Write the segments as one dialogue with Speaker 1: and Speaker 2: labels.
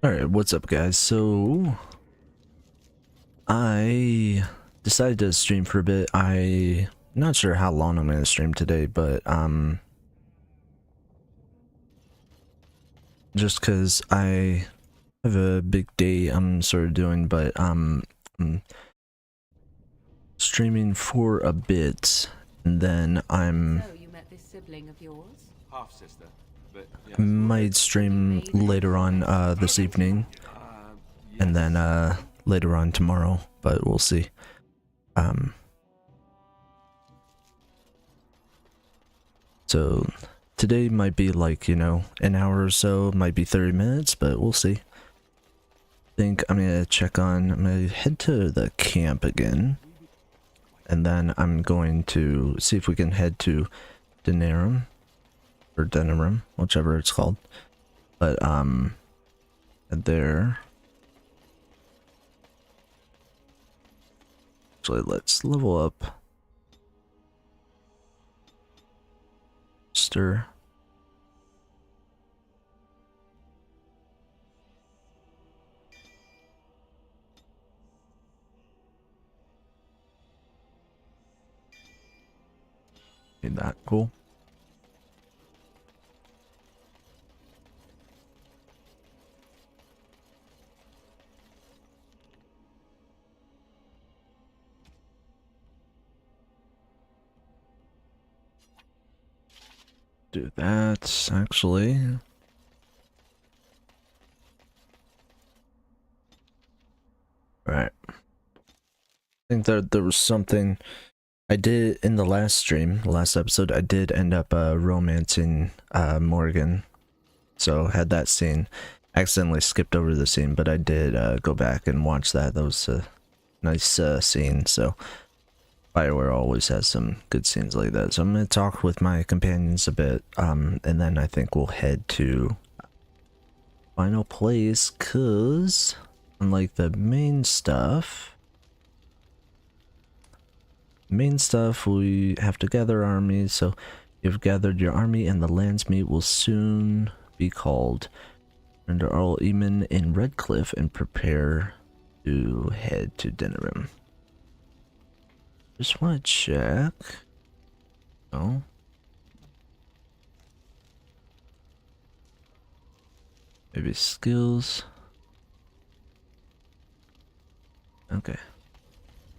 Speaker 1: Alright, what's up guys? So I decided to stream for a bit. I'm not sure how long I'm gonna stream today, but just cause I have a big day I'm sort of doing, but I'm streaming for a bit and then
Speaker 2: So you met this sibling of yours?
Speaker 3: Half sister, but yes.
Speaker 1: I might stream later on this evening and then later on tomorrow, but we'll see. So today might be like, you know, an hour or so, might be 30 minutes, but we'll see. I think I'm gonna head to the camp again. And then I'm going to see if we can head to Denerim, or Denerim, whichever it's called. But, there. Actually, let's level up. Stir. Ain't that cool? Do that, actually. Right. I think that there was something I did in the last stream, the last episode. I did end up romancing Morgan, so had that scene. Accidentally skipped over the scene, but I did go back and watch that. That was a nice scene. So BioWare always has some good scenes like that. So I'm gonna talk with my companions a bit, and then I think we'll head to final place, cause unlike the main stuff, we have to gather armies. So you've gathered your army and the lands meet will soon be called. Under all Eamon in Redcliffe and prepare to head to Denerim. Just want to check. Oh. Maybe skills. Okay.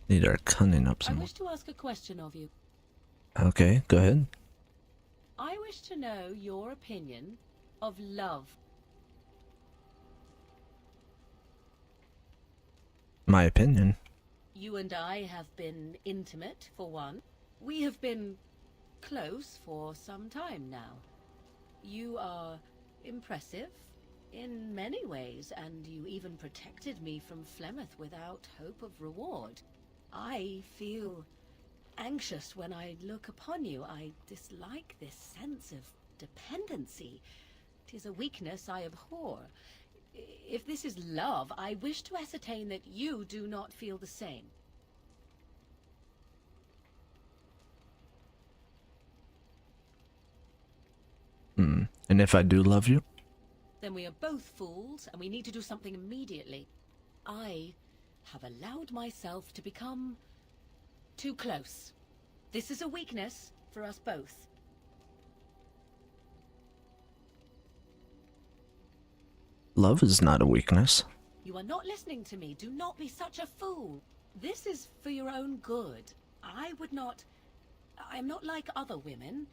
Speaker 1: Need our cunning up some.
Speaker 2: I wish to ask a question of you.
Speaker 1: Okay, go ahead.
Speaker 2: I wish to know your opinion of love.
Speaker 1: My opinion.
Speaker 2: You and I have been intimate, for one. We have been close for some time now. You are impressive in many ways, and you even protected me from Flemeth without hope of reward. I feel anxious when I look upon you. I dislike this sense of dependency. 'Tis a weakness I abhor. If this is love, I wish to ascertain that you do not feel the same.
Speaker 1: And if I do love you?
Speaker 2: Then we are both fools, and we need to do something immediately. I have allowed myself to become too close. This is a weakness for us both.
Speaker 1: Love is not a weakness.
Speaker 2: You are not listening to me. Do not be such a fool. This is for your own good. I am not like other women.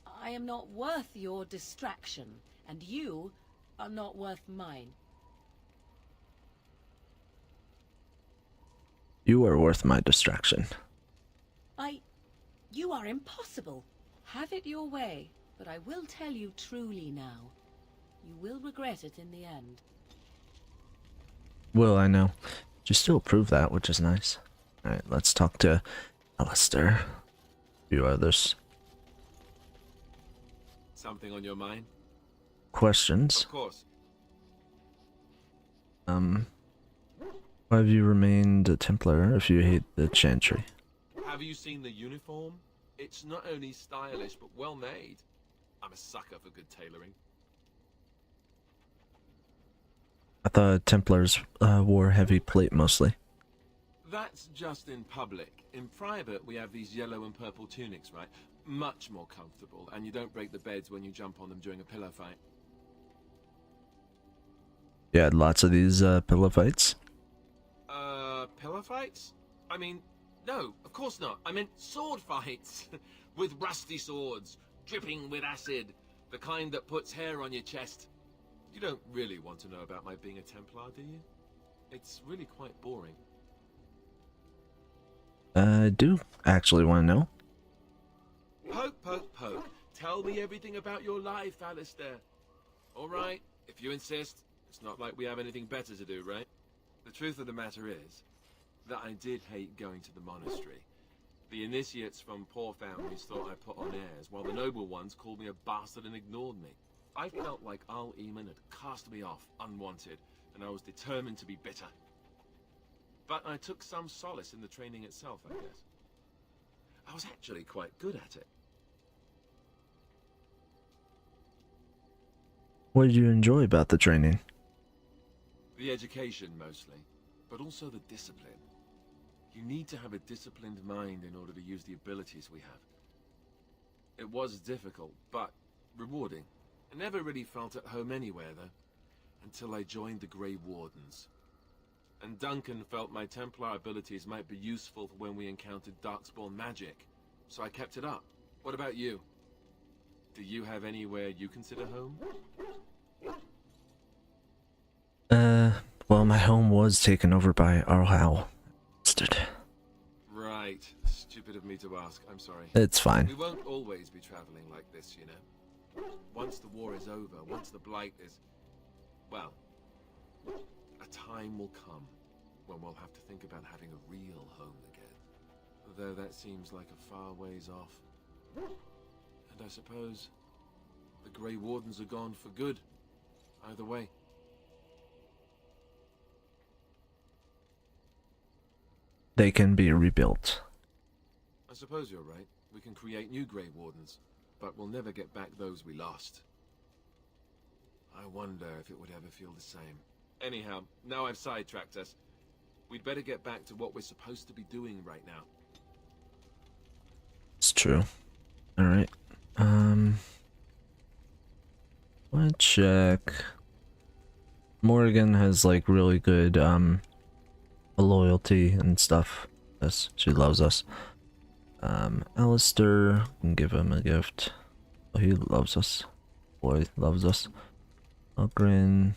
Speaker 2: I am not worth your distraction, and you are not worth mine.
Speaker 1: You are worth my distraction.
Speaker 2: You are impossible. Have it your way, but I will tell you truly now. You will regret it in the end.
Speaker 1: Well, I know. You still prove that, which is nice. Alright, let's talk to Alistair. A few others.
Speaker 3: Something on your mind?
Speaker 1: Questions?
Speaker 3: Of course.
Speaker 1: Why have you remained a Templar if you hate the Chantry?
Speaker 3: Have you seen the uniform? It's not only stylish, but well made. I'm a sucker for good tailoring.
Speaker 1: I thought Templars wore heavy plate mostly.
Speaker 3: That's just in public. In private, we have these yellow and purple tunics, right? Much more comfortable, and you don't break the beds when you jump on them during a pillow fight.
Speaker 1: You had lots of these pillow fights.
Speaker 3: Pillow fights? I mean, no, of course not. I meant sword fights. With rusty swords, dripping with acid. The kind that puts hair on your chest. You don't really want to know about my being a Templar, do you? It's really quite boring.
Speaker 1: I do actually want to know.
Speaker 3: Poke, poke, poke. Tell me everything about your life, Alistair. Alright, if you insist. It's not like we have anything better to do, right? The truth of the matter is that I did hate going to the monastery. The initiates from poor families thought I put on airs, while the noble ones called me a bastard and ignored me. I felt like Al Eamon had cast me off, unwanted, and I was determined to be bitter. But I took some solace in the training itself, I guess. I was actually quite good at it.
Speaker 1: What did you enjoy about the training?
Speaker 3: The education, mostly, but also the discipline. You need to have a disciplined mind in order to use the abilities we have. It was difficult, but rewarding. I never really felt at home anywhere, though, until I joined the Grey Wardens. And Duncan felt my Templar abilities might be useful for when we encountered Darkspawn magic, so I kept it up. What about you? Do you have anywhere you consider home?
Speaker 1: Well, my home was taken over by Arhal.
Speaker 3: Right. Stupid of me to ask. I'm sorry.
Speaker 1: It's fine.
Speaker 3: We won't always be traveling like this, you know. Once the war is over, once the Blight is... well, a time will come when we'll have to think about having a real home again. Though that seems like a far ways off. And I suppose the Grey Wardens are gone for good. Either way.
Speaker 1: They can be rebuilt.
Speaker 3: I suppose you're right. We can create new Grey Wardens, but we'll never get back those we lost. I wonder if it would ever feel the same. Anyhow, now I've sidetracked us. We'd better get back to what we're supposed to be doing right now.
Speaker 1: It's true. Alright. Let's check. Morgan has like really good loyalty and stuff. Yes, she loves us. Alistair, can give him a gift. Oh, he loves us. Boy, loves us. Ogrin.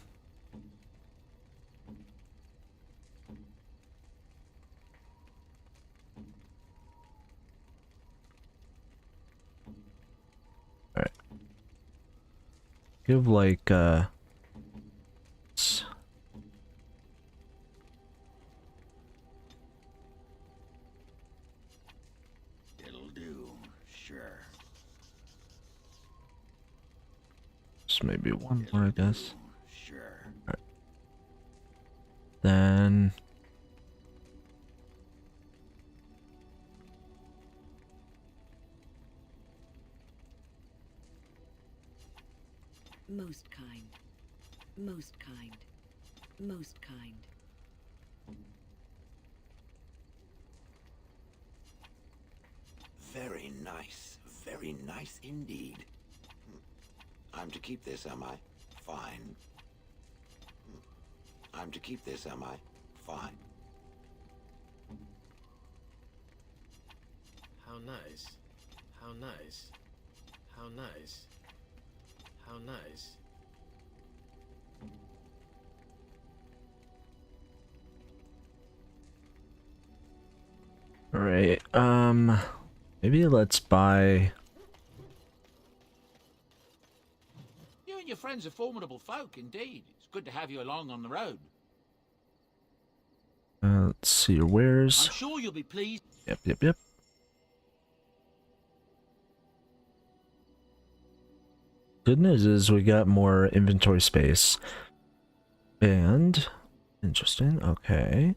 Speaker 1: Alright. Give like just maybe one more, I guess.
Speaker 4: Sure.
Speaker 1: Alright. Then
Speaker 2: Most kind. Most kind. Most kind.
Speaker 4: Very nice. Very nice indeed. I'm to keep this, am I? Fine. I'm to keep this, am I? Fine.
Speaker 3: How nice. How nice. How nice. How nice.
Speaker 1: alright, maybe let's buy
Speaker 5: You and your friends are formidable folk, indeed. It's good to have you along on the road.
Speaker 1: let's see your wares.
Speaker 5: I'm sure you'll be pleased.
Speaker 1: Yep. Good news is we got more inventory space. And interesting, okay.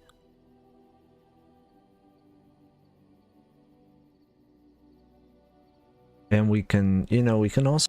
Speaker 1: And we can, you know, we can also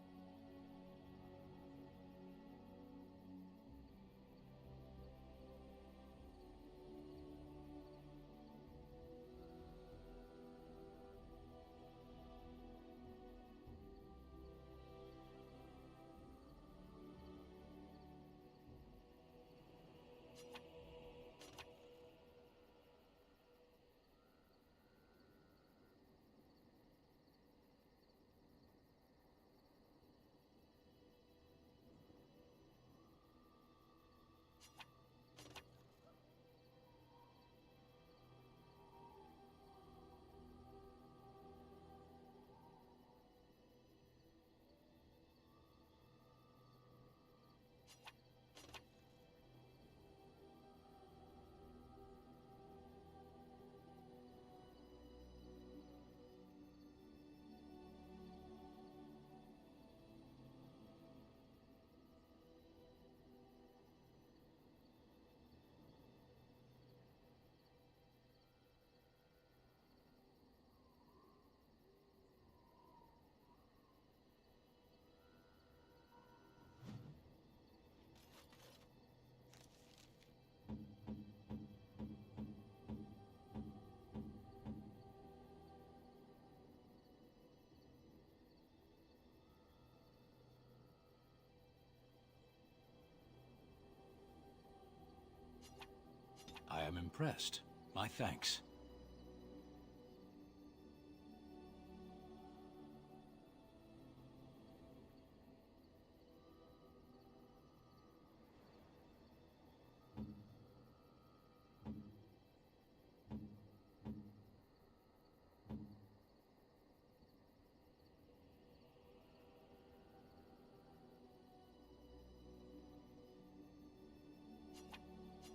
Speaker 6: am impressed. My thanks.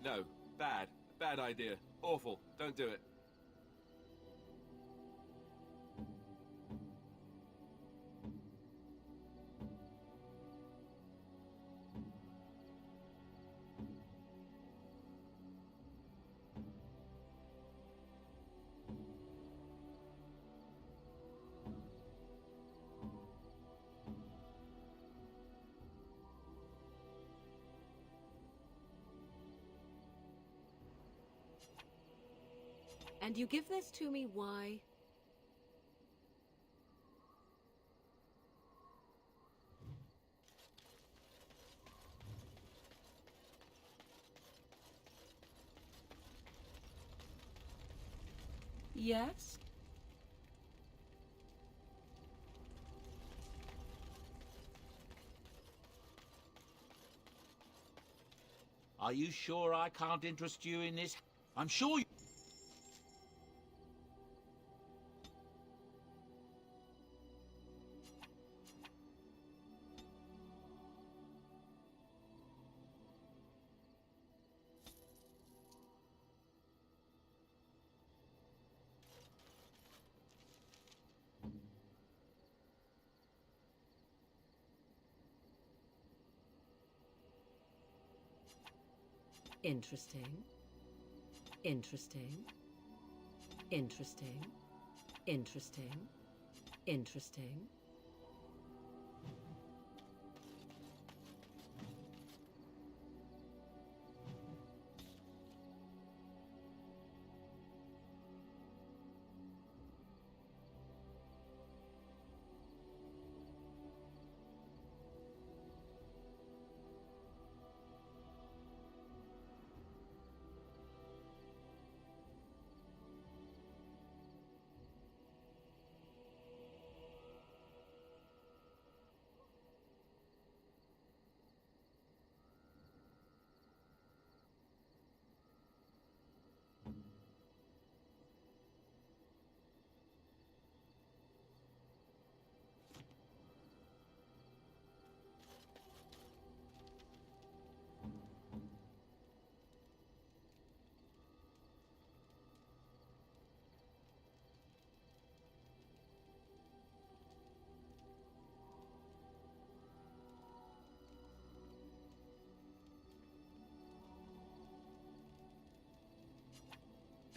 Speaker 3: No, bad. Bad idea. Awful. Don't do it.
Speaker 2: And you give this to me, why? Yes?
Speaker 5: Are you sure I can't interest you in this? I'm sure you...
Speaker 2: Interesting. Interesting. Interesting. Interesting. Interesting.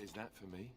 Speaker 3: Is that for me?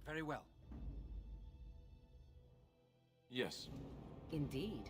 Speaker 6: Very well.
Speaker 3: Yes.
Speaker 2: Indeed.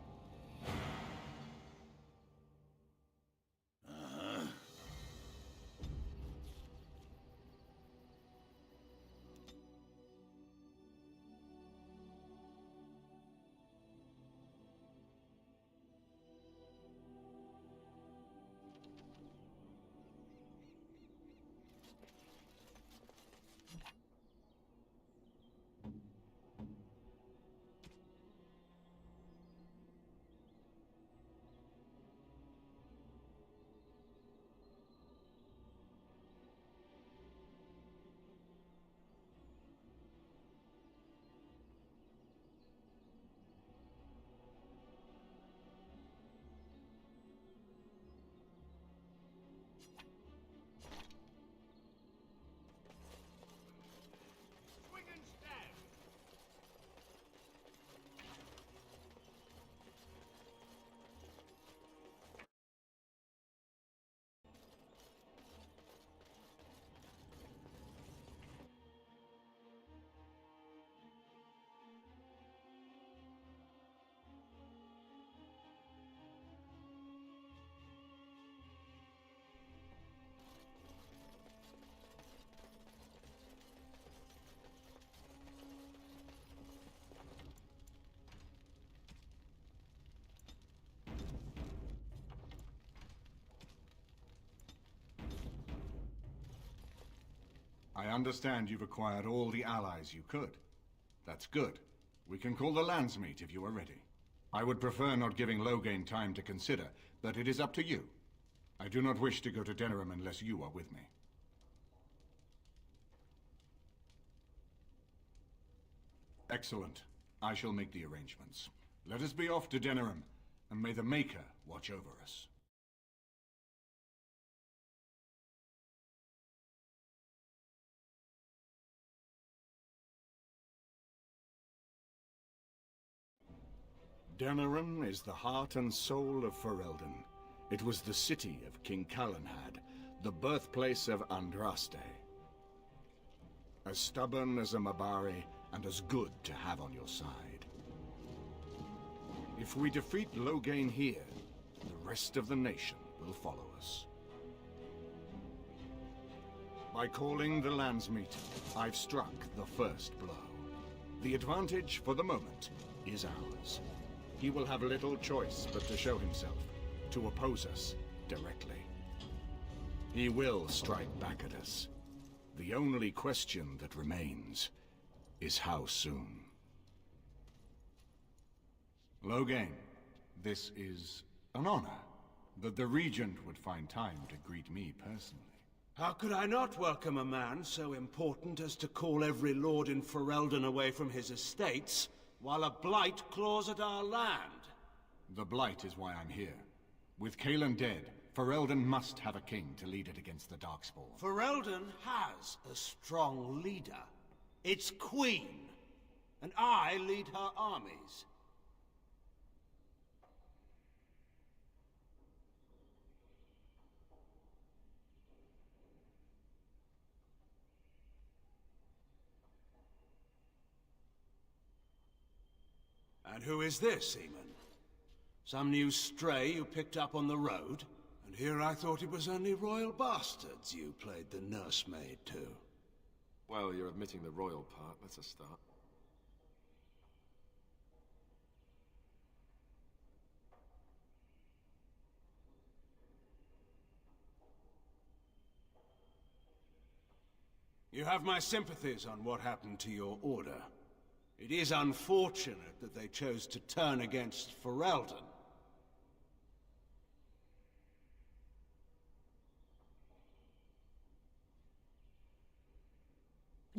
Speaker 7: I understand you've acquired all the allies you could. That's good. We can call the Landsmeet if you are ready. I would prefer not giving Loghain time to consider, but it is up to you. I do not wish to go to Denerim unless you are with me. Excellent. I shall make the arrangements. Let us be off to Denerim, and may the Maker watch over us. Denerim is the heart and soul of Ferelden. It was the city of King Calenhad, the birthplace of Andraste. As stubborn as a Mabari, and as good to have on your side. If we defeat Loghain here, the rest of the nation will follow us. By calling the Landsmeet, I've struck the first blow. The advantage, for the moment, is ours. He will have little choice but to show himself, to oppose us directly. He will strike back at us. The only question that remains is how soon. Loghain, this is an honor that the Regent would find time to greet me personally.
Speaker 8: How could I not welcome a man so important as to call every lord in Ferelden away from his estates, while a blight claws at our land?
Speaker 7: The blight is why I'm here. With Cailan dead, Ferelden must have a king to lead it against the Darkspawn.
Speaker 8: Ferelden has a strong leader. Its queen. And I lead her armies. And who is this, Eamon? Some new stray you picked up on the road? And here I thought it was only royal bastards you played the nursemaid to.
Speaker 3: Well, you're admitting the royal part. That's a start.
Speaker 8: You have my sympathies on what happened to your order. It is unfortunate that they chose to turn against Ferelden.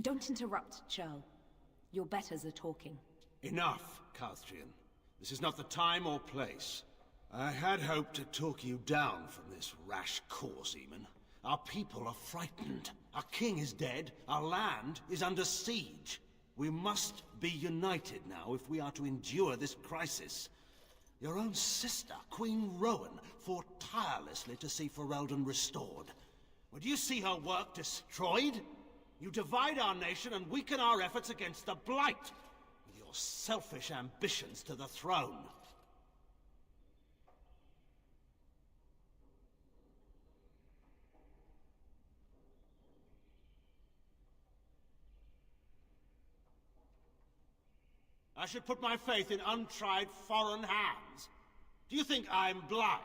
Speaker 9: Don't interrupt, Churl. Your betters are talking.
Speaker 8: Enough, Calthrian. This is not the time or place. I had hoped to talk you down from this rash course, Eamon. Our people are frightened. Our king is dead. Our land is under siege. We must be united now if we are to endure this crisis. Your own sister, Queen Rowan, fought tirelessly to see Ferelden restored. Would you see her work destroyed? You divide our nation and weaken our efforts against the Blight, with your selfish ambitions to the throne. I should put my faith in untried foreign hands. Do you think I'm blind?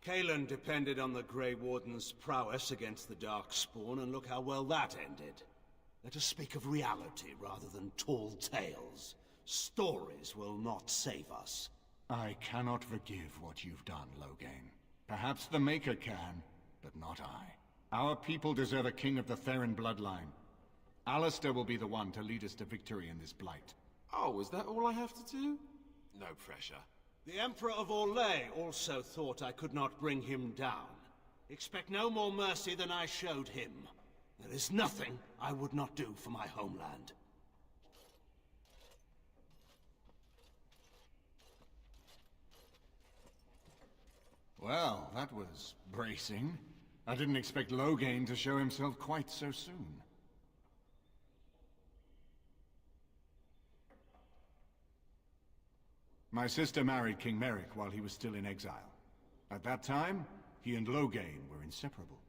Speaker 8: Kalen depended on the Grey Warden's prowess against the Darkspawn, and look how well that ended. Let us speak of reality rather than tall tales. Stories will not save us.
Speaker 7: I cannot forgive what you've done, Loghain. Perhaps the Maker can, but not I. Our people deserve a king of the Theron bloodline. Alistair will be the one to lead us to victory in this blight.
Speaker 3: Oh, is that all I have to do? No pressure.
Speaker 8: The Emperor of Orlais also thought I could not bring him down. Expect no more mercy than I showed him. There is nothing I would not do for my homeland.
Speaker 7: Well, that was bracing. I didn't expect Loghain to show himself quite so soon. My sister married King Merrick while he was still in exile. At that time, he and Loghain were inseparable.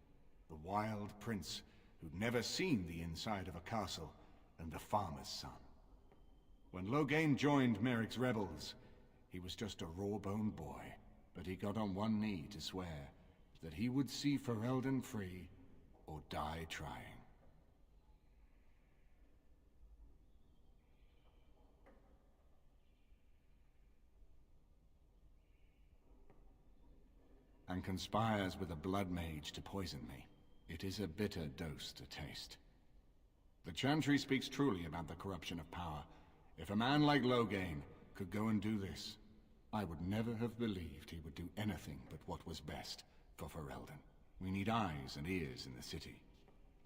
Speaker 7: The wild prince who'd never seen the inside of a castle, and the farmer's son. When Loghain joined Merrick's rebels, he was just a raw-boned boy, but he got on one knee to swear that he would see Ferelden free or die trying. And conspires with a blood mage to poison me. It is a bitter dose to taste. The Chantry speaks truly about the corruption of power. If a man like Loghain could go and do this, I would never have believed he would do anything but what was best for Ferelden. We need eyes and ears in the city.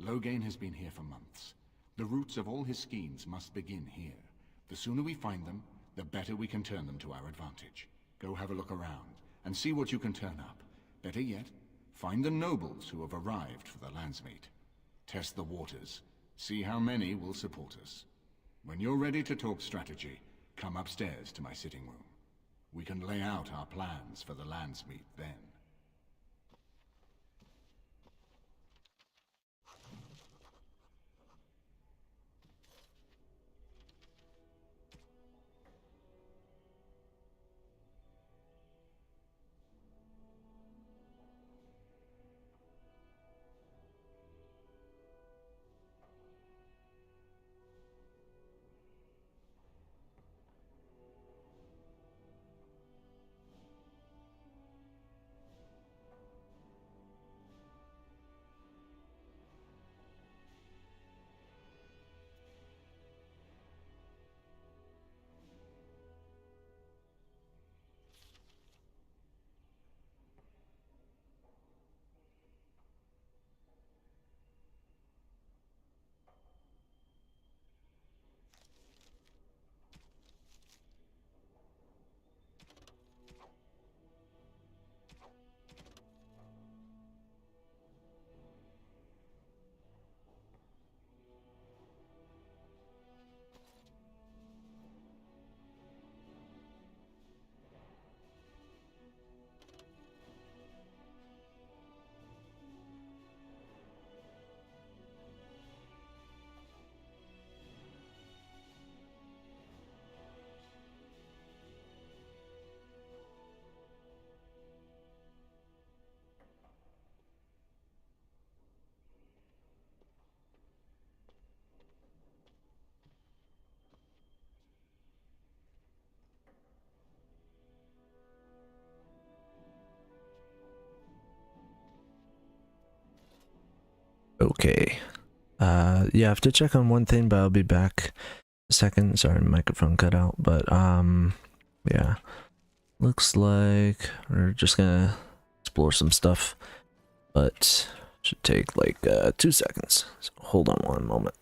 Speaker 7: Loghain has been here for months. The roots of all his schemes must begin here. The sooner we find them, the better we can turn them to our advantage. Go have a look around, and see what you can turn up. Better yet, find the nobles who have arrived for the Landsmeet. Test the waters. See how many will support us. When you're ready to talk strategy, come upstairs to my sitting room. We can lay out our plans for the Landsmeet then.
Speaker 1: Okay. Yeah, I have to check on one thing, but I'll be back a second. Sorry, microphone cut out, but yeah. Looks like we're just gonna explore some stuff, but should take like 2 seconds. So hold on one moment.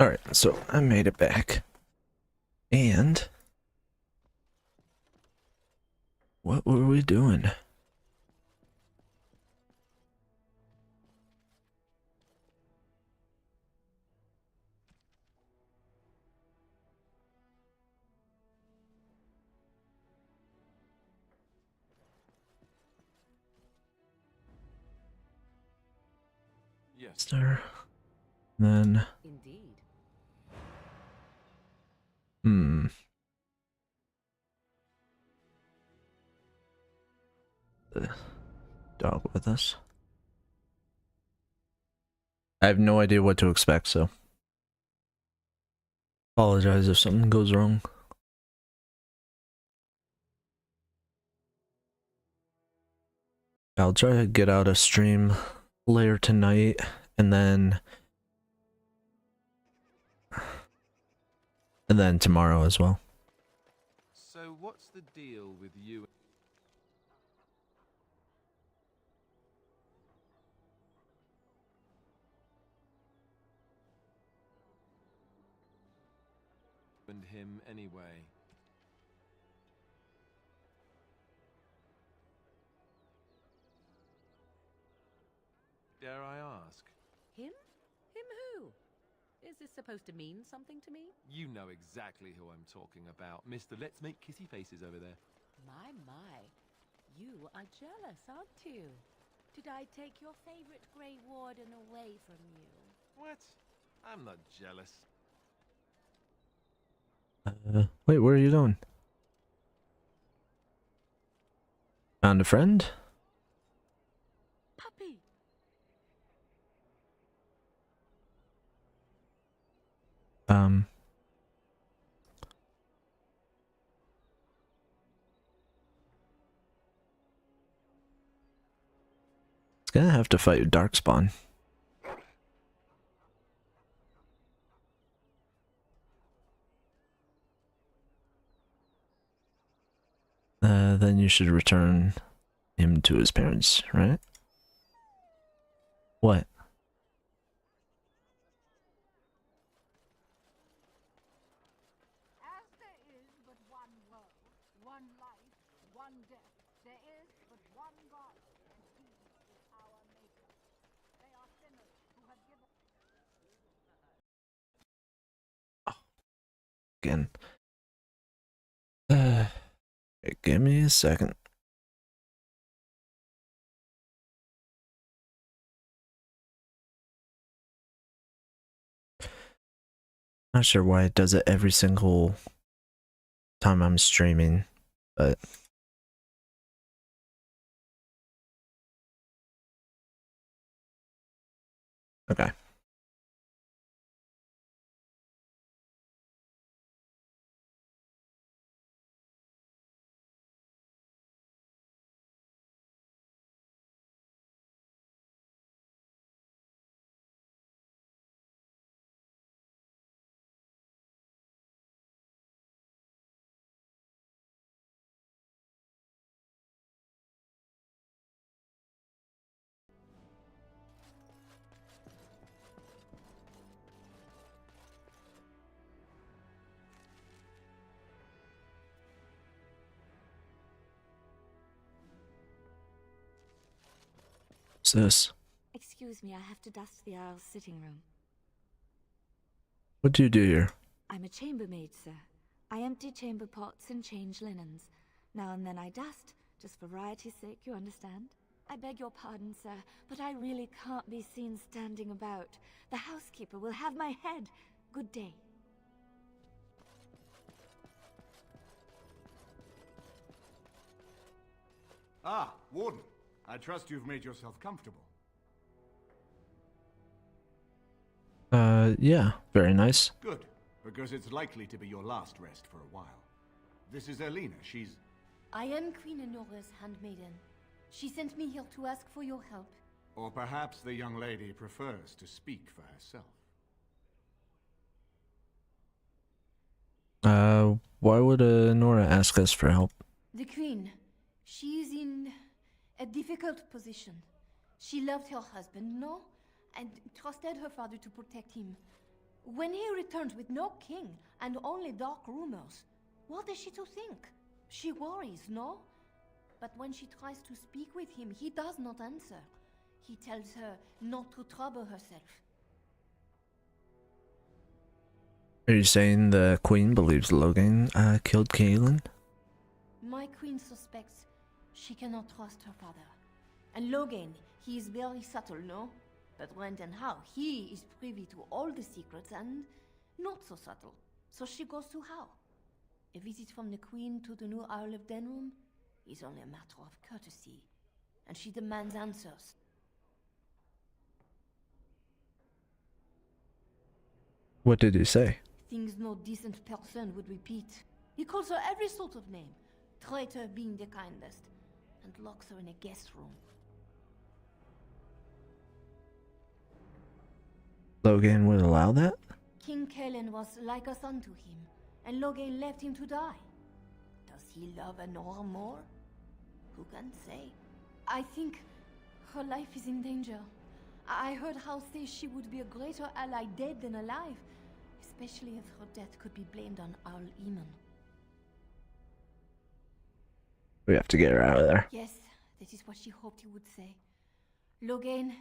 Speaker 1: Alright, so I made it back. And what were we doing?
Speaker 3: Yes.
Speaker 1: Star. Then
Speaker 2: Indeed.
Speaker 1: the dog with us. I have no idea what to expect, so apologize if something goes wrong. I'll try to get out a stream later tonight, and then tomorrow as well.
Speaker 3: So what's the deal with you? And him anyway. Dare I ask?
Speaker 2: Him? Him who? Is this supposed to mean something to me?
Speaker 3: You know exactly who I'm talking about. Mr. Let's Make Kissy Faces over there.
Speaker 2: My. You are jealous, aren't you? Did I take your favorite Grey Warden away from you?
Speaker 3: What? I'm not jealous.
Speaker 1: Wait, where are you going? Found a friend?
Speaker 2: Puppy!
Speaker 1: It's gonna have to fight Darkspawn. Then you should return him to his parents, right? What?
Speaker 10: As there is but one world, one life, one death, there is but one God, and He is our Maker. They are sinners who have given...
Speaker 1: Again. Give me a second. Not sure why it does it every single time I'm streaming, but okay. What's this?
Speaker 9: Excuse me, I have to dust the Isle's sitting room.
Speaker 1: What do you do here?
Speaker 9: I'm a chambermaid, sir. I empty chamber pots and change linens. Now and then I dust, just for variety's sake, you understand? I beg your pardon, sir, but I really can't be seen standing about. The housekeeper will have my head. Good day.
Speaker 7: Ah, Warden. I trust you've made yourself comfortable.
Speaker 1: Yeah, very nice.
Speaker 7: Good, because it's likely to be your last rest for a while. This is Elena. She's...
Speaker 11: I am Queen Enora's handmaiden. She sent me here to ask for your help.
Speaker 7: Or perhaps the young lady prefers to speak for herself.
Speaker 1: Why would Nora ask us for help?
Speaker 11: The Queen, she is in a difficult position. She loved her husband, no? And trusted her father to protect him. When he returns with no king and only dark rumors, what is she to think? She worries, no? But when she tries to speak with him, he does not answer. He tells her not to trouble herself.
Speaker 1: Are you saying the queen believes Logan killed Caitlin?
Speaker 11: My queen suspects she cannot trust her father. And Logan, he is very subtle, no? But when and how, he is privy to all the secrets and not so subtle. So she goes to how? A visit from the queen to the new Isle of Denerim is only a matter of courtesy. And she demands answers.
Speaker 1: What did he say?
Speaker 11: Things no decent person would repeat. He calls her every sort of name, traitor being the kindest, and locks her in a guest room.
Speaker 1: Logan would allow that?
Speaker 11: King Kalen was like a son to him, and Logan left him to die. Does he love Nora more? Who can say? I think her life is in danger. I heard House say she would be a greater ally dead than alive, especially if her death could be blamed on Owl Eamon.
Speaker 1: We have to get her out of there.
Speaker 11: Yes, that is what she hoped he would say. Logan,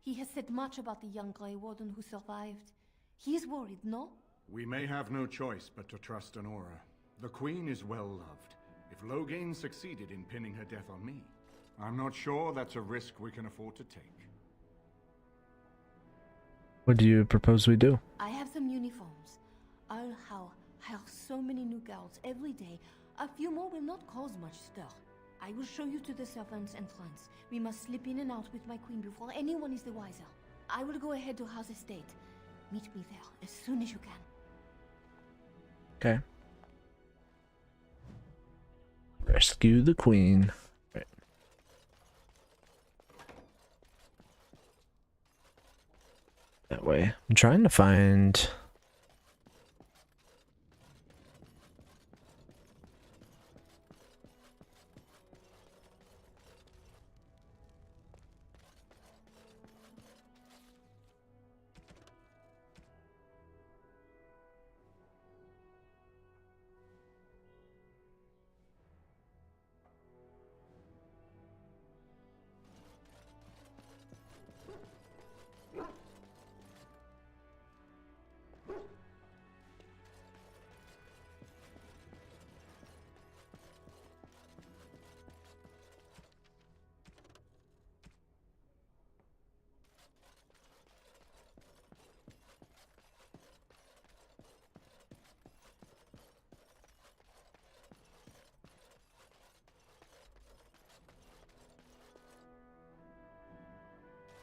Speaker 11: he has said much about the young Grey Warden who survived. He is worried, no?
Speaker 7: We may have no choice but to trust Honora. The Queen is well loved. If Logain succeeded in pinning her death on me, I'm not sure that's a risk we can afford to take.
Speaker 1: What do you propose we do?
Speaker 11: I have some uniforms. I'll hire so many new girls every day. A few more will not cause much stir. I will show you to the servants' entrance. We must slip in and out with my queen before anyone is the wiser. I will go ahead to House Estate. Meet me there as soon as you can.
Speaker 1: Okay. Rescue the queen. Right. That way. I'm trying to find...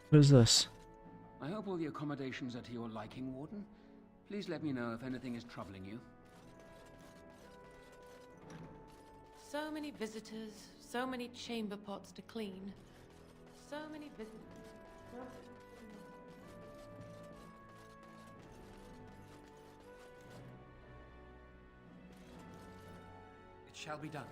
Speaker 1: What is this?
Speaker 6: I hope all the accommodations are to your liking, Warden. Please let me know if anything is troubling you.
Speaker 2: So many visitors, so many chamber pots to clean. So many visitors.
Speaker 6: It shall be done.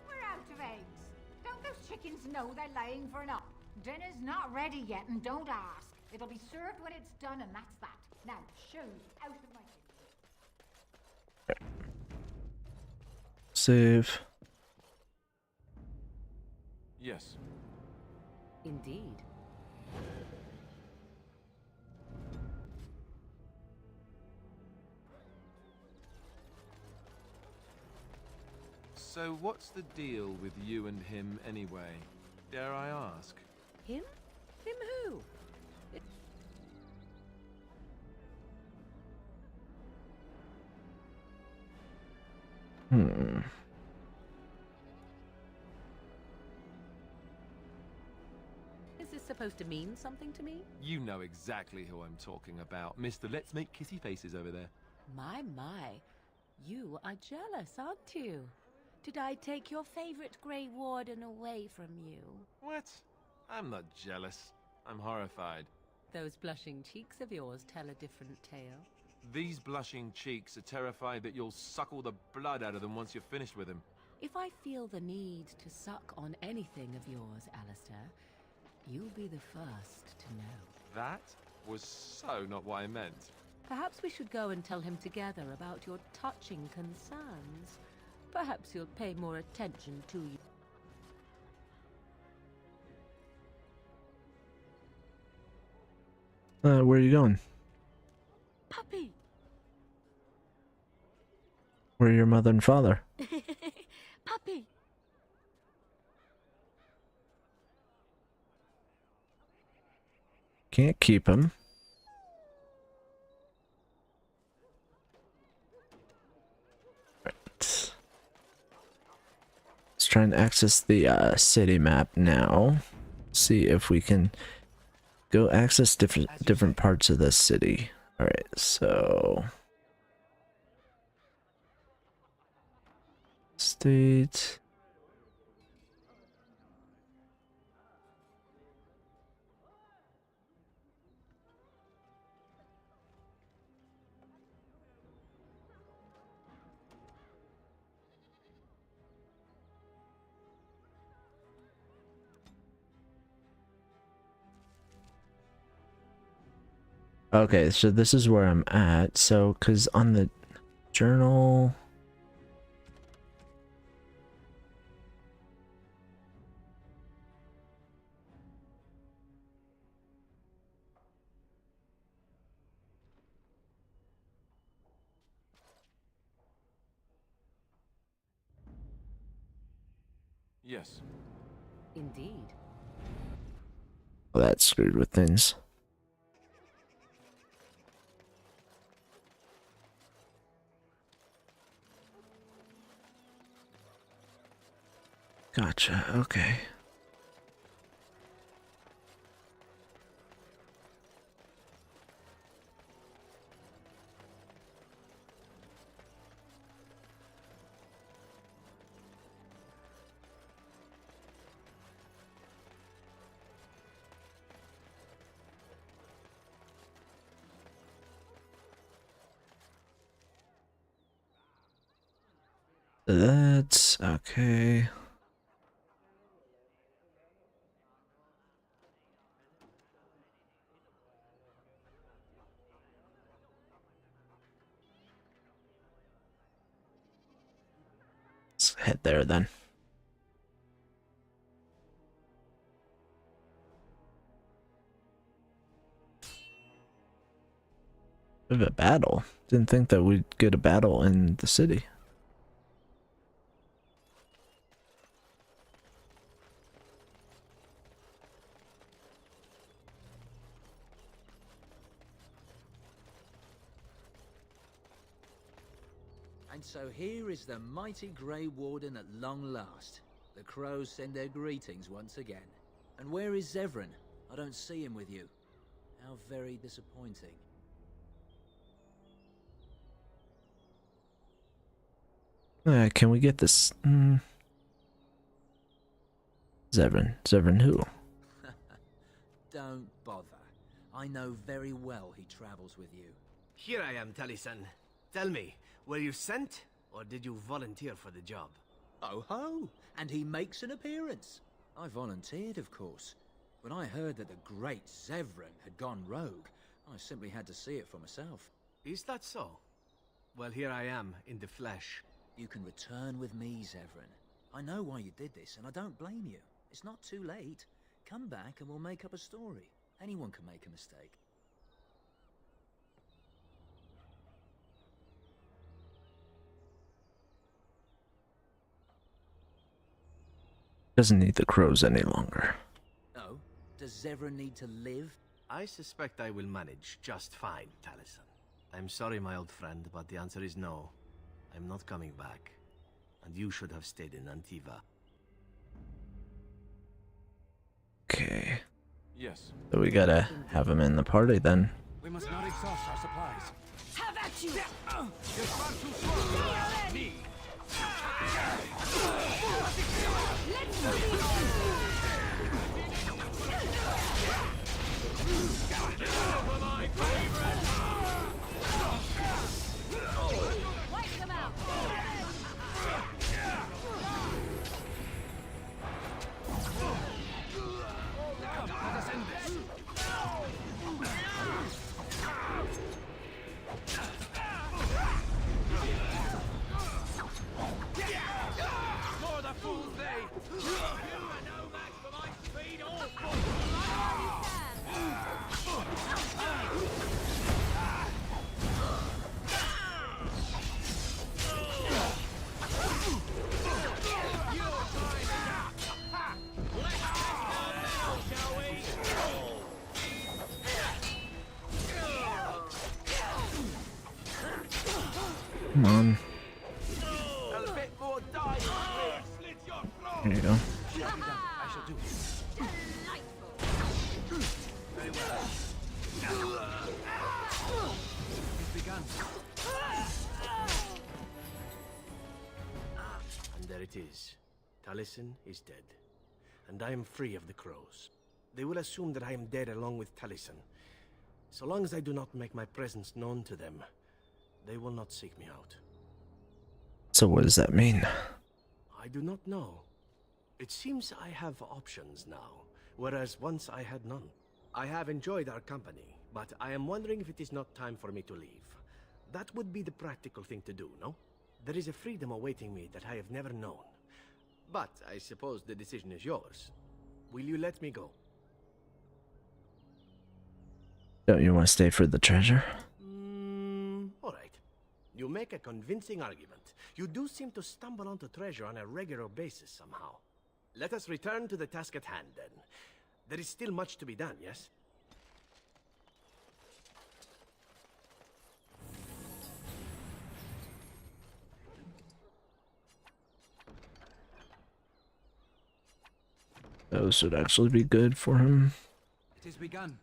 Speaker 10: We're out of eggs. Don't those chickens know they're laying for an up? Dinner's not ready yet, and don't ask. It'll be served when it's done, and that's that. Now, shoes out of my kitchen.
Speaker 1: Save.
Speaker 3: Yes.
Speaker 2: Indeed.
Speaker 3: So what's the deal with you and him anyway? Dare I ask?
Speaker 2: Him? Him who? Is this supposed to mean something to me?
Speaker 3: You know exactly who I'm talking about. Mr. Let's Make Kissy Faces over there.
Speaker 2: My. You are jealous, aren't you? Did I take your favorite Grey Warden away from you?
Speaker 3: What? I'm not jealous. I'm horrified.
Speaker 2: Those blushing cheeks of yours tell a different tale.
Speaker 3: These blushing cheeks are terrified that you'll suck all the blood out of them once you're finished with them.
Speaker 2: If I feel the need to suck on anything of yours, Alistair, you'll be the first to know.
Speaker 3: That was so not what I meant.
Speaker 2: Perhaps we should go and tell him together about your touching concerns. Perhaps he'll pay more attention to you.
Speaker 1: Where are you going?
Speaker 2: Puppy!
Speaker 1: Where are your mother and father?
Speaker 2: Puppy!
Speaker 1: Can't keep him. Right. Let's try and access the city map now. See if we can go access different parts of the city. All right, so state. Okay, so this is where I'm at. So, because on the journal...
Speaker 3: Yes.
Speaker 2: Indeed.
Speaker 1: Well, that's screwed with things. Gotcha, okay. That's okay. Let's head there then. We have a battle. Didn't think that we'd get a battle in the city.
Speaker 12: And so here is the mighty Grey Warden at long last. The crows send their greetings once again. And where is Zevran? I don't see him with you. How very disappointing.
Speaker 1: Can we get this? Zevran who?
Speaker 12: Don't bother. I know very well he travels with you.
Speaker 13: Here I am, Taliesin. Tell me, were you sent, or did you volunteer for the job?
Speaker 12: Oh ho! And he makes an appearance. I volunteered, of course. When I heard that the great Zevran had gone rogue, I simply had to see it for myself.
Speaker 13: Is that so? Well, here I am, in the flesh.
Speaker 12: You can return with me, Zevran. I know why you did this, and I don't blame you. It's not too late. Come back and we'll make up a story. Anyone can make a mistake.
Speaker 1: Doesn't need the crows any longer.
Speaker 12: Oh? Does Zevran need to live?
Speaker 13: I suspect I will manage just fine, Taliesin. I'm sorry, my old friend, but the answer is no. I'm not coming back. And you should have stayed in Antiva.
Speaker 1: Okay.
Speaker 3: Yes.
Speaker 1: So we gotta have him in the party then.
Speaker 8: We must not exhaust our supplies.
Speaker 10: Have at you!
Speaker 8: You're far too slow. Me.
Speaker 10: Wipe them out!
Speaker 8: Let us end this.
Speaker 1: Come on.
Speaker 4: A bit more dying, please.
Speaker 1: There you go.
Speaker 13: I shall do it. Very well. It's begun. And there it is. Taliesin is dead. And I am free of the crows. They will assume that I am dead along with Taliesin. So long as I do not make my presence known to them, they will not seek me out.
Speaker 1: So what does that mean?
Speaker 13: I do not know. It seems I have options now, whereas once I had none. I have enjoyed our company, but I am wondering if it is not time for me to leave. That would be the practical thing to do, no? There is a freedom awaiting me that I have never known. But I suppose the decision is yours. Will you let me go?
Speaker 1: Don't you want to stay for the treasure?
Speaker 13: All right. You make a convincing argument. You do seem to stumble onto treasure on a regular basis somehow. Let us return to the task at hand, then. There is still much to be done, yes?
Speaker 1: Those would actually be good for him.
Speaker 6: It is begun.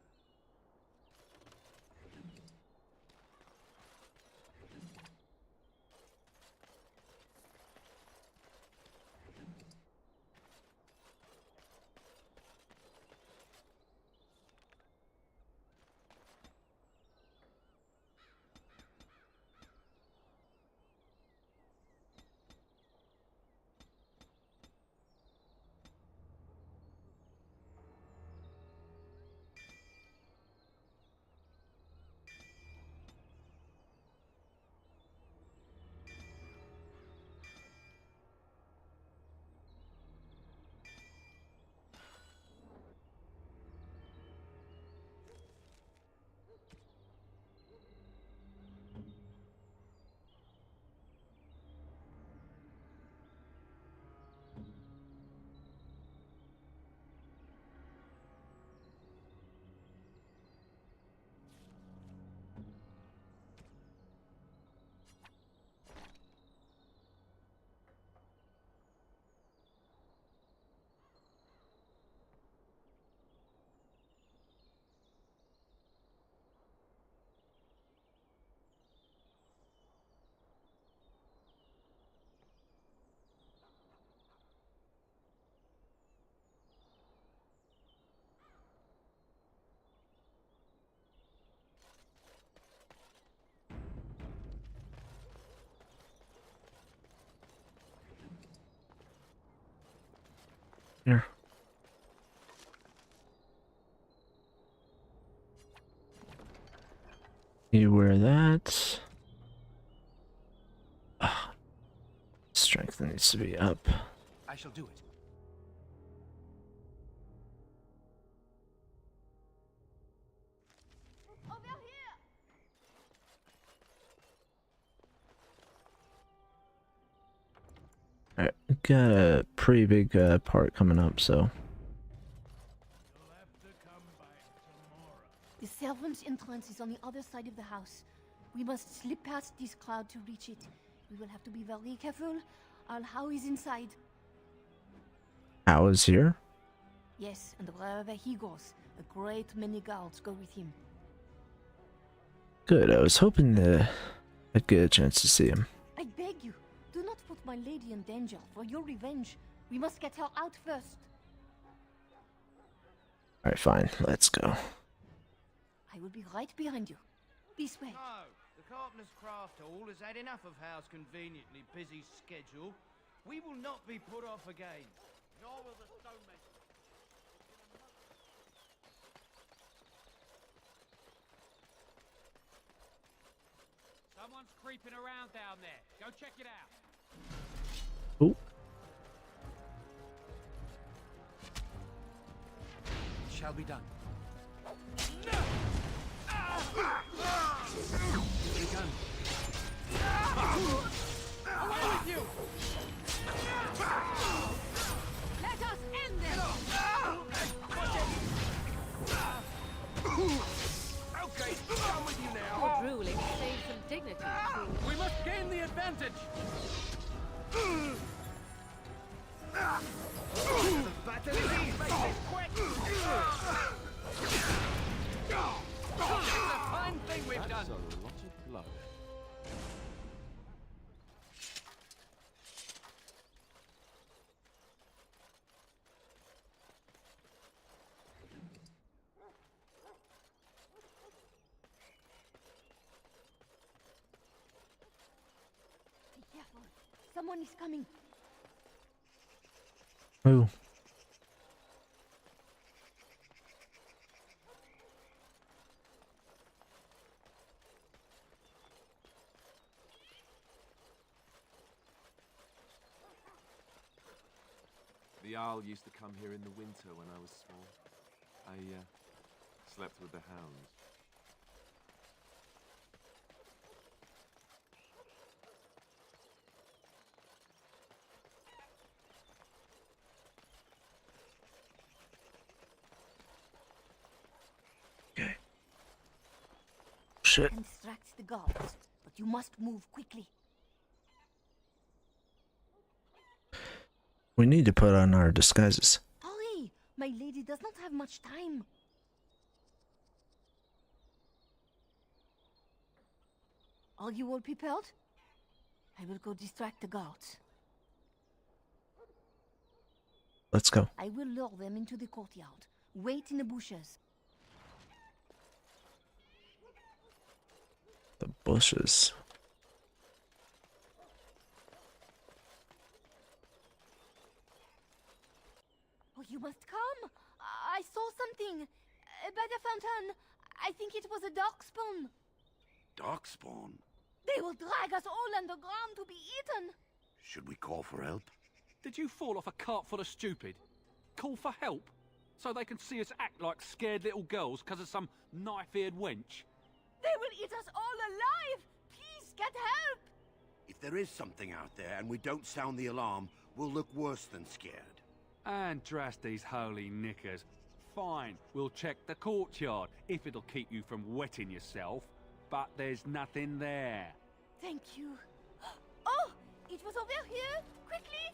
Speaker 1: Here. You wear that. Strength needs to be up.
Speaker 6: I shall do it.
Speaker 1: Alright, got a pretty big part coming up, so.
Speaker 11: The servants' entrance is on the other side of the house. We must slip past this crowd to reach it. We will have to be very careful. Al-How is inside.
Speaker 1: How is here?
Speaker 11: Yes, and wherever he goes, a great many guards go with him.
Speaker 1: Good, I was hoping that I'd get a chance to see him.
Speaker 11: I beg you, do not put my lady in danger for your revenge. We must get her out first.
Speaker 1: Alright, fine, let's go.
Speaker 11: I will be right behind you. This way.
Speaker 14: No, the Carpenter's Craft Hall has had enough of Howe's conveniently busy schedule. We will not be put off again. Nor will the stonemasons.
Speaker 15: Someone's creeping around down there. Go check it out.
Speaker 1: Oh.
Speaker 6: It shall be done. Begun.
Speaker 15: Away with you!
Speaker 10: Let us end this!
Speaker 3: Okay, I'm with you now.
Speaker 2: Your drooling saves some dignity.
Speaker 15: We must just gained the advantage. It's a fine thing we've done.
Speaker 16: That's a lot of blood.
Speaker 11: Be careful. Someone is coming.
Speaker 1: Who?
Speaker 3: The owl used to come here in the winter when I was small. I slept with the hounds.
Speaker 1: Shit.
Speaker 11: Can distract the guards, but you must move quickly.
Speaker 1: We need to put on our disguises.
Speaker 11: Hurry! My lady does not have much time. Are you all prepared? I will go distract the guards.
Speaker 1: Let's go.
Speaker 11: I will lure them into the courtyard. Wait in the bushes.
Speaker 1: The bushes.
Speaker 11: Oh, you must come. I saw something. By the fountain. I think it was a darkspawn.
Speaker 4: Darkspawn?
Speaker 11: They will drag us all underground to be eaten.
Speaker 4: Should we call for help?
Speaker 15: Did you fall off a cart full of stupid? Call for help? So they can see us act like scared little girls because of some knife-eared wench?
Speaker 11: They will eat us all alive! Please, get help!
Speaker 4: If there is something out there and we don't sound the alarm, we'll look worse than scared.
Speaker 15: And trust these holy knickers. Fine, we'll check the courtyard, if it'll keep you from wetting yourself. But there's nothing there.
Speaker 11: Thank you. Oh! It was over here! Quickly!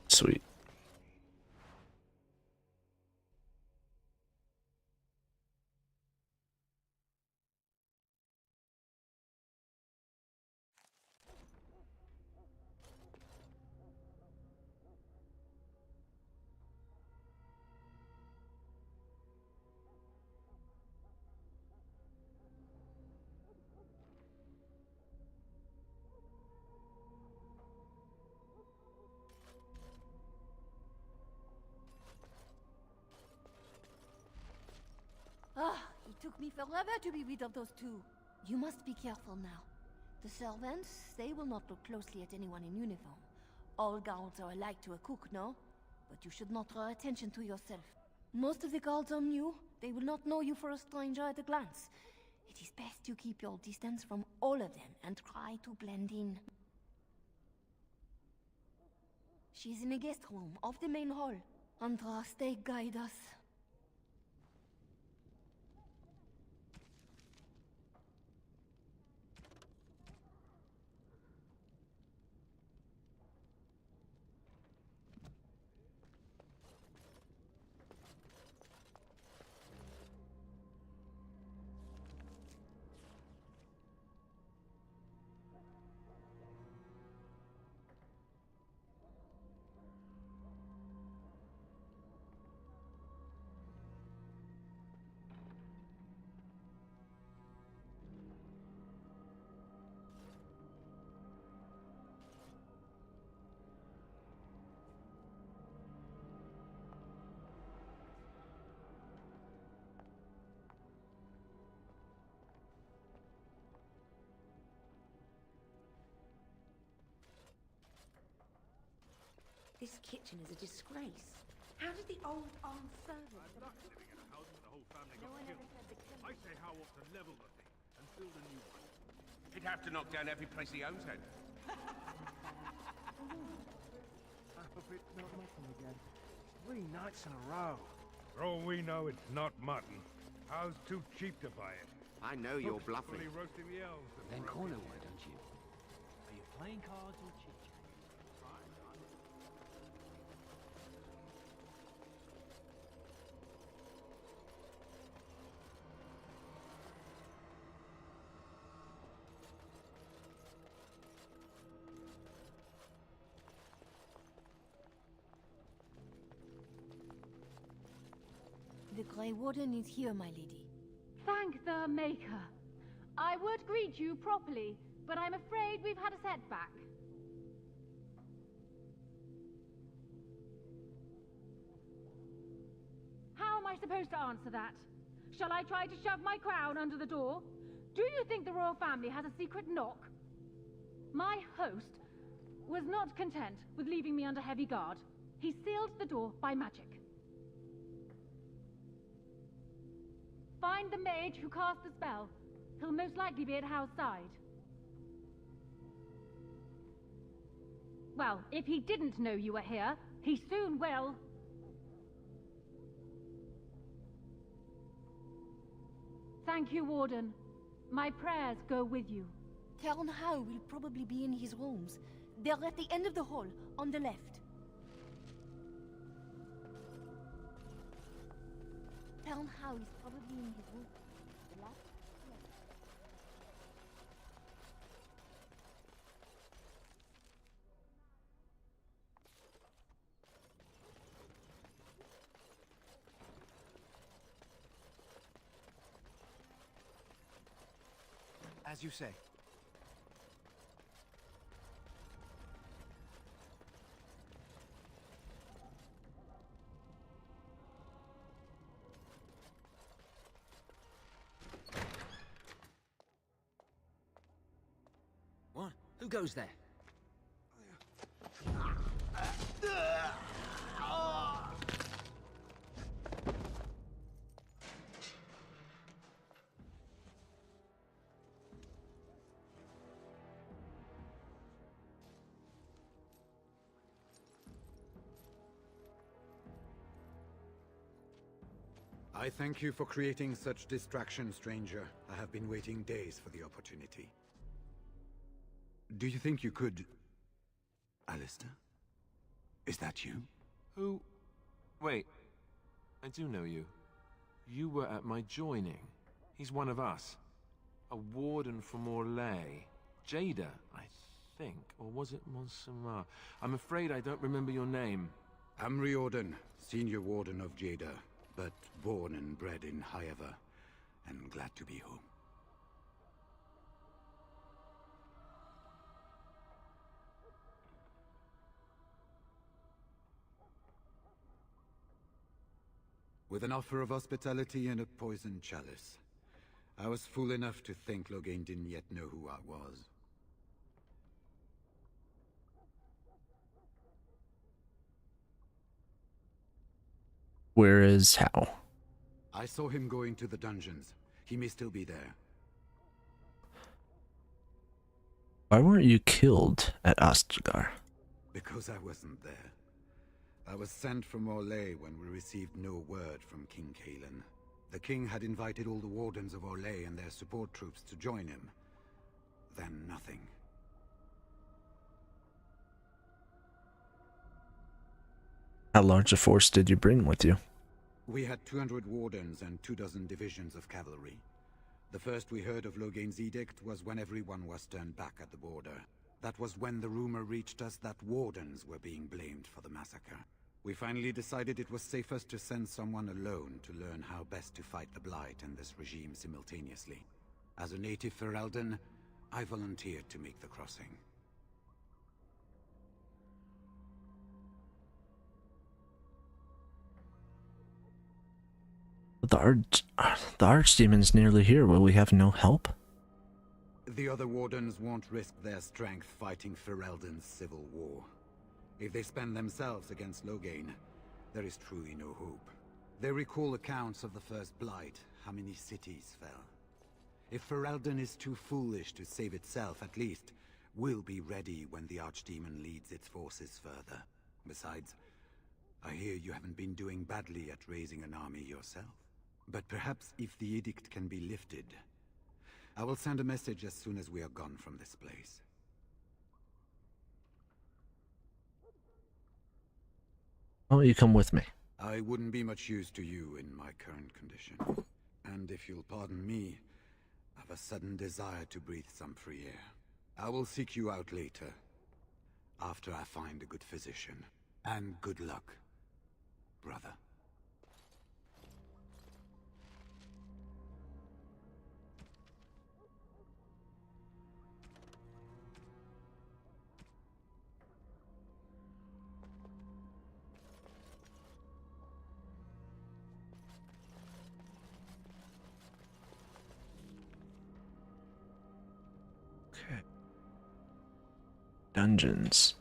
Speaker 1: Sweet.
Speaker 11: Ah, it took me forever to be rid of those two. You must be careful now. The servants, they will not look closely at anyone in uniform. All guards are alike to a cook, no? But you should not draw attention to yourself. Most of the guards are new. They will not know you for a stranger at a glance. It is best you keep your distance from all of them and try to blend in. She's in a guest room off the main hall. Andraste, guide us.
Speaker 2: This kitchen is a disgrace. How did the old armed servant...
Speaker 17: living in a house where the whole family got killed. I say how off to level the thing and build a new one. He'd have to knock down every place he owns then. of it not mutton again. 3 nights in a row. For all we know, it's not mutton. How's too cheap to buy it?
Speaker 16: I know you're bluffing.
Speaker 17: Fully roasting the elves.
Speaker 6: Then call her, why don't you? Are you playing cards or chit-chat?
Speaker 11: The Grey Warden is here, my lady.
Speaker 10: Thank the Maker. I would greet you properly, but I'm afraid we've had a setback. How am I supposed to answer that? Shall I try to shove my crown under the door? Do you think the royal family has a secret knock? My host was not content with leaving me under heavy guard. He sealed the door by magic. Find the mage who cast the spell. He'll most likely be at Howe's side. Well, if he didn't know you were here, he soon will. Thank you, Warden. My prayers go with you.
Speaker 11: Count Howe will probably be in his rooms. They're at the end of the hall, on the left. Count Howe is probably in his room. The left?
Speaker 16: As you say.
Speaker 12: What? Who goes there?
Speaker 4: I thank you for creating such distraction, stranger. I have been waiting days for the opportunity. Do you think you could... Alistair? Is that you?
Speaker 3: Who? Wait. I do know you. You were at my joining. He's one of us. A warden from Orlais. Jada, I think. Or was it Montsemar? I'm afraid I don't remember your name.
Speaker 4: I'm Riordan, senior warden of Jada, but born and bred in Highever, and glad to be home. With an offer of hospitality and a poisoned chalice. I was fool enough to think Loghain didn't yet know who I was.
Speaker 1: Where is Hal?
Speaker 4: I saw him go into the dungeons. He may still be there.
Speaker 1: Why weren't you killed at Ostagar?
Speaker 4: Because I wasn't there. I was sent from Orlais when we received no word from King Cailan. The king had invited all the wardens of Orlais and their support troops to join him. Then nothing.
Speaker 1: How large a force did you bring with you?
Speaker 4: We had 200 wardens and 24 divisions of cavalry. The first we heard of Loghain's edict was when everyone was turned back at the border. That was when the rumor reached us that wardens were being blamed for the massacre. We finally decided it was safest to send someone alone to learn how best to fight the Blight and this regime simultaneously. As a native Ferelden, I volunteered to make the crossing.
Speaker 1: The Archdemon's nearly here. Will we have no help?
Speaker 4: The other wardens won't risk their strength fighting Ferelden's civil war. If they spend themselves against Loghain, there is truly no hope. They recall accounts of the First Blight, how many cities fell. If Ferelden is too foolish to save itself, at least, we'll be ready when the Archdemon leads its forces further. Besides, I hear you haven't been doing badly at raising an army yourself. But perhaps if the edict can be lifted, I will send a message as soon as we are gone from this place.
Speaker 1: Oh, you come with me.
Speaker 4: I wouldn't be much use to you in my current condition. And if you'll pardon me, I've a sudden desire to breathe some free air. I will seek you out later, after I find a good physician. And good luck, brother.
Speaker 1: Okay. Dungeons.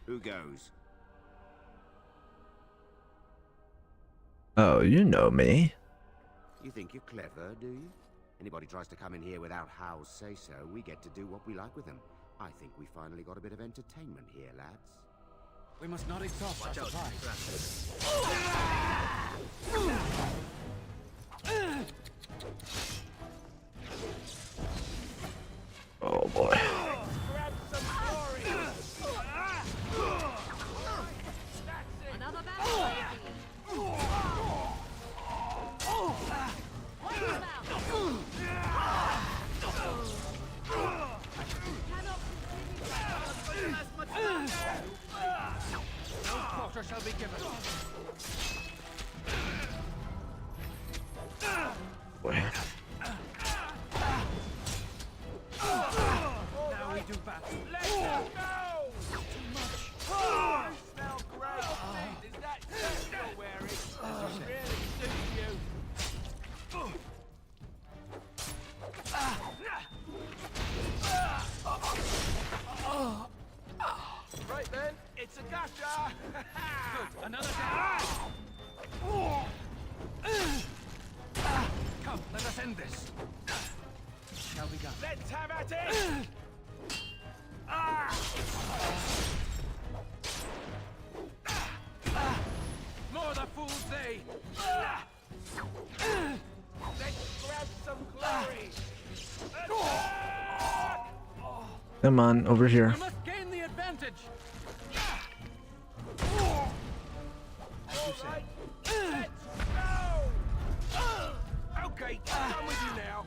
Speaker 16: Who goes?
Speaker 1: Oh, you know me.
Speaker 16: You think you're clever, do you? Anybody tries to come in here without Hal's say-so, we get to do what we like with them. I think we finally got a bit of entertainment here, lads.
Speaker 6: We must not exhaust our supplies.
Speaker 1: Oh boy.
Speaker 2: Another battle.
Speaker 14: No quarter shall be given.
Speaker 1: Boy.
Speaker 14: Now we do battle. Let them go! Too much. You smell great. Is that just you're wearing? Does it really suit you? Right then, it's a gotcha! Good, another down! Come, let us end this. Shall we go? Let's have at it! More the fools they! Let's grab some glory!
Speaker 1: Come on, over here.
Speaker 14: We must gain the advantage! As you say. Let's go! Okay, I'm with you now.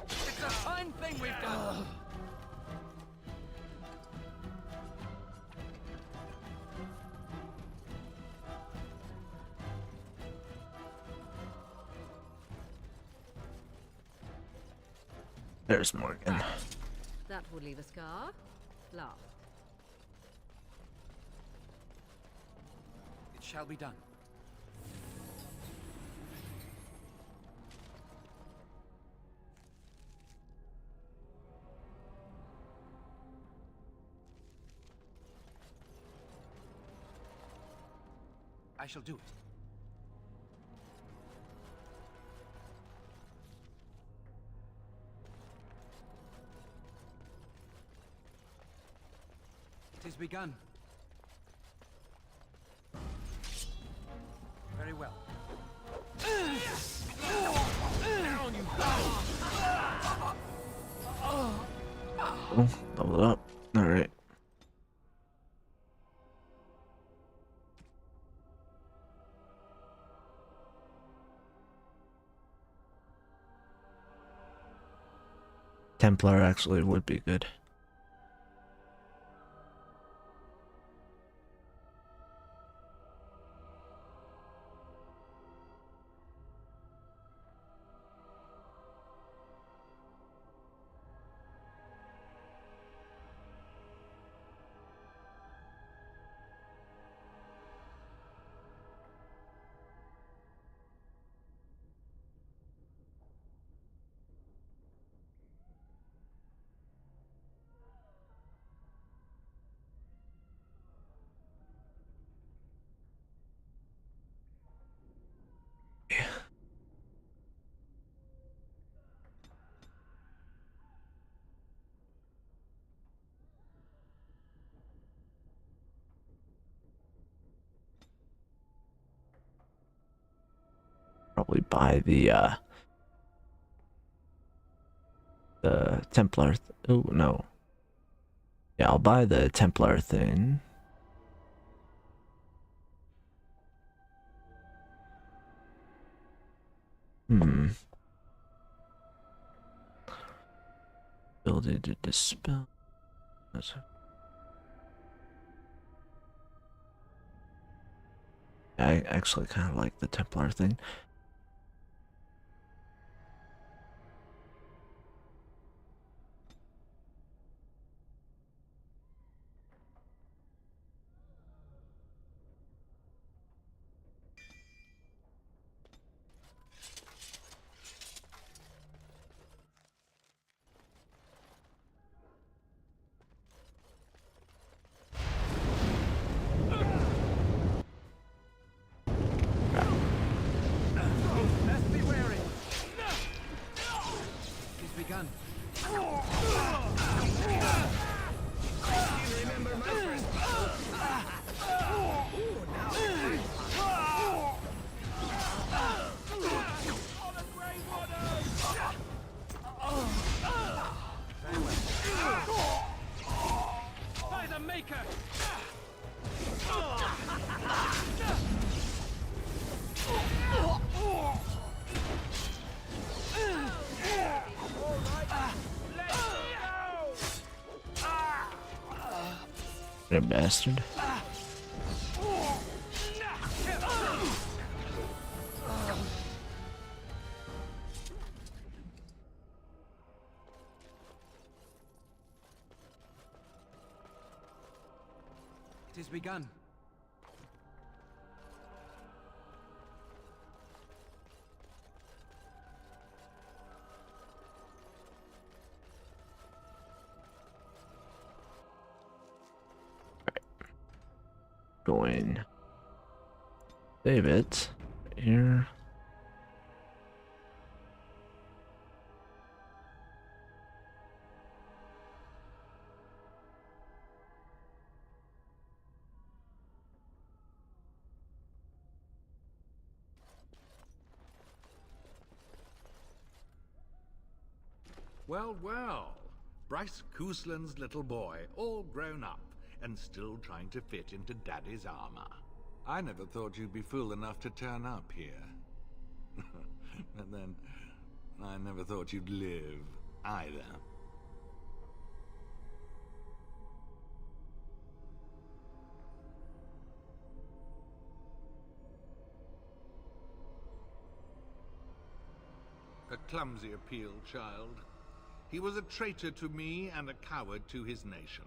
Speaker 14: It's a fine thing we've done.
Speaker 1: There's Morgan.
Speaker 2: That will leave a scar. Laugh.
Speaker 6: It shall be done. I shall do it. It is begun. Very well. Down you go!
Speaker 1: Oh, level up. Alright. Templar actually would be good. Probably buy the Templar. Oh no. Yeah, I'll buy the Templar thing. Ability to dispel. I actually kind of like the Templar thing.
Speaker 12: Best be wary. He's begun.
Speaker 14: You remember my first
Speaker 12: By the Maker!
Speaker 1: You bastard.
Speaker 12: It has begun.
Speaker 1: Going. Save it. Here.
Speaker 18: Well, well. Bryce Cousland's little boy, all grown up, and still trying to fit into Daddy's armor. I never thought you'd be fool enough to turn up here. And then, I never thought you'd live, either. A clumsy appeal, child. He was a traitor to me and a coward to his nation.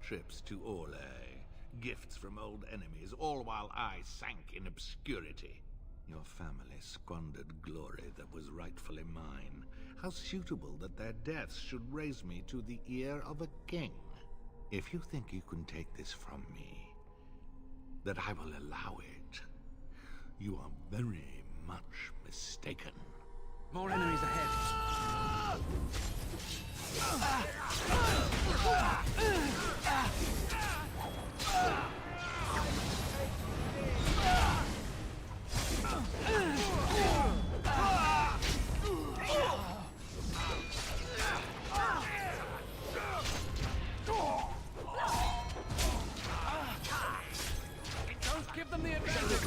Speaker 18: Trips to Orlais, gifts from old enemies, all while I sank in obscurity. Your family squandered glory that was rightfully mine. How suitable that their deaths should raise me to the ear of a king. If you think you can take this from me, that I will allow it, you are very much mistaken.
Speaker 12: More enemies ahead.
Speaker 14: Don't give them the advantage.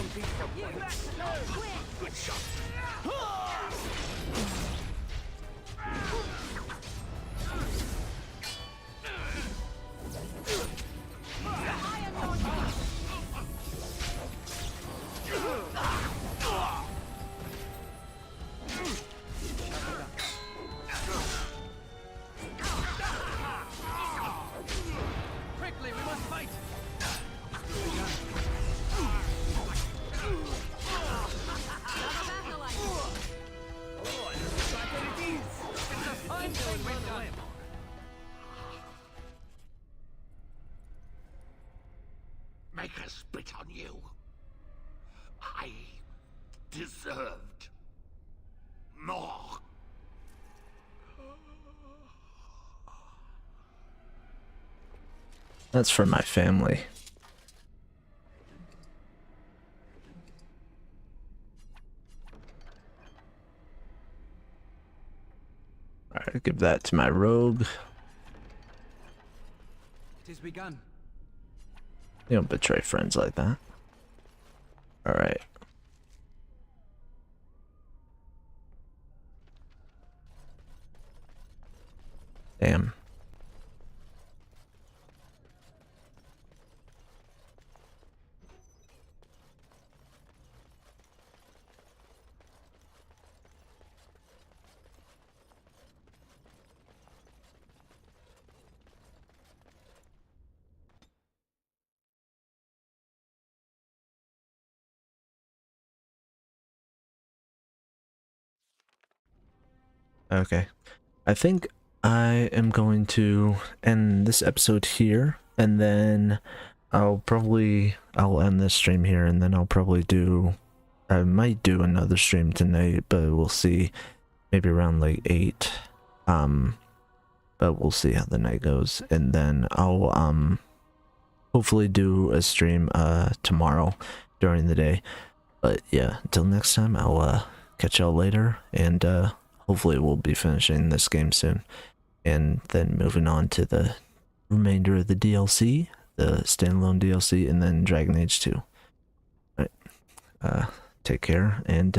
Speaker 14: Good shot.
Speaker 12: Quickly, we must fight.
Speaker 16: Make her spit on you. I
Speaker 18: deserved. More.
Speaker 1: That's for my family. Alright, give that to my rogue.
Speaker 6: It is begun.
Speaker 1: You don't betray friends like that. Alright. Damn. Okay. I think I am going to end this episode here, and then I'll end this stream here, and then I might do another stream tonight, but we'll see. Maybe around like 8. But we'll see how the night goes, and then I'll hopefully do a stream tomorrow during the day. But yeah, until next time, I'll catch y'all later, and hopefully we'll be finishing this game soon, and then moving on to the remainder of the DLC, the standalone DLC, and then Dragon Age 2. Alright, take care, and